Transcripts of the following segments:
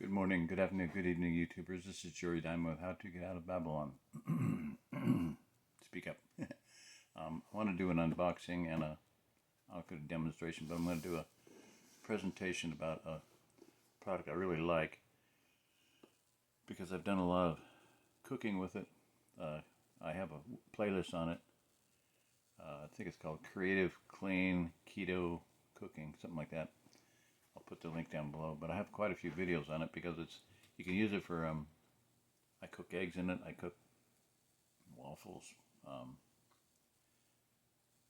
Good morning, good afternoon, good evening, YouTubers. This is Jory Diamond with How to Get Out of Babylon. Speak up. I want to do an unboxing and I'll do a demonstration, but I'm going to do a presentation about a product I really like because I've done a lot of cooking with it. I have a playlist on it. I think it's called Creative Clean Keto Cooking, something like that. I'll put the link down below, but I have quite a few videos on it because you can use it for, I cook eggs in it, I cook waffles,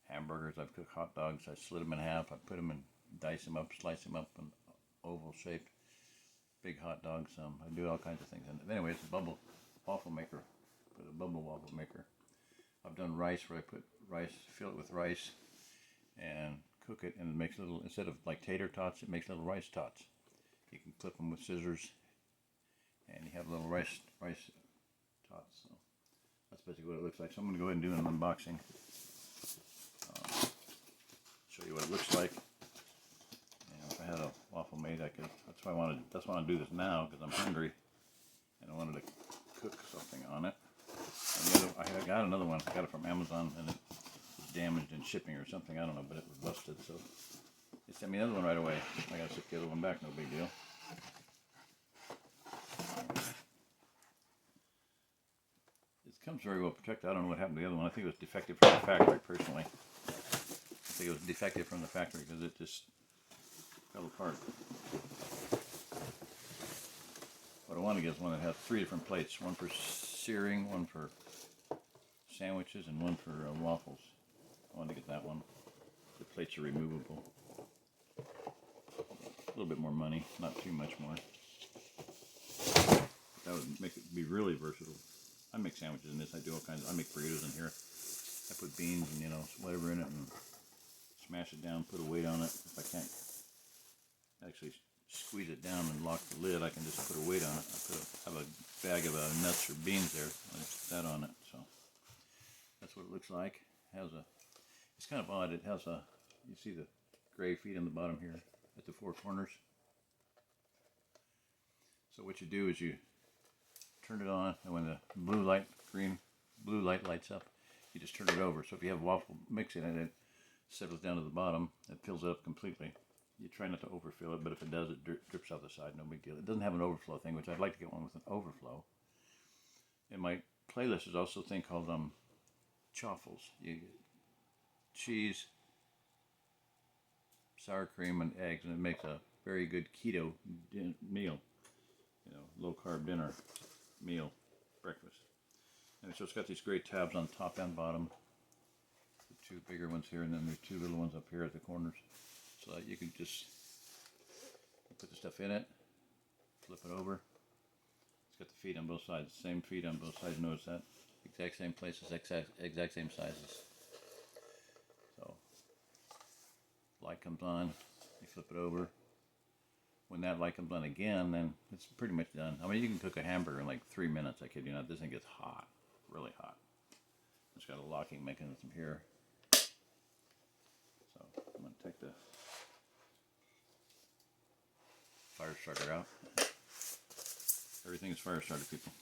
hamburgers, I've cooked hot dogs, I slit them in half, I put them in, dice them up, slice them up in oval shaped, big hot dogs, I do all kinds of things in it. Anyway, it's a bubble waffle maker, put a bubble waffle maker. I've done rice where I put rice, fill it with rice, and cook it, and it makes little, instead of like tater tots, it makes little rice tots. You can clip them with scissors, and you have little rice tots. So that's basically what it looks like. So I'm going to go ahead and do an unboxing. Show you what it looks like. And if I had a waffle made, I could. That's why I wanted. That's why I want to do this now because I'm hungry, and I wanted to cook something on it. And I got another one. I got it from Amazon, and it damaged in shipping or something, I don't know, but it was busted, so they sent me another one right away. I gotta ship the other one back, no big deal. It comes very well protected. I don't know what happened to the other one. I think it was defective from the factory, personally. I think it was defective from the factory because it just fell apart. What I want to get is one that has 3 different plates, one for searing, one for sandwiches, and one for waffles. I wanted to get that one. The plates are removable. A little bit more money, not too much more. That would make it be really versatile. I make sandwiches in this. I do all kinds. I make burritos in here. I put beans and whatever in it and smash it down. Put a weight on it. If I can't actually squeeze it down and lock the lid, I can just put a weight on it. I have a bag of nuts or beans there. I just put that on it. So that's what it looks like. It has a. It's kind of odd. It has you see the gray feet on the bottom here at the 4 corners. So what you do is you turn it on, and when the blue light lights up, you just turn it over. So if you have waffle mix in it, it settles down to the bottom. It fills it up completely. You try not to overfill it, but if it does, it drips out the side. No big deal. It doesn't have an overflow thing, which I'd like to get one with an overflow. In my playlist is also a thing called chaffles. You get cheese, sour cream, and eggs, and it makes a very good keto meal. Low carb dinner meal, breakfast. And so it's got these great tabs on top and bottom. The 2 bigger ones here, and then there's 2 little ones up here at the corners. So that you can just put the stuff in it, flip it over. It's got the feet on both sides, same feet on both sides. Notice that exact same places, exact same sizes. So light comes on, you flip it over. When that light comes on again, then it's pretty much done. I mean, you can cook a hamburger in like 3 minutes. I kid you not. This thing gets hot, really hot. It's got a locking mechanism here. So I'm going to take the fire starter out. Everything is fire starter, people.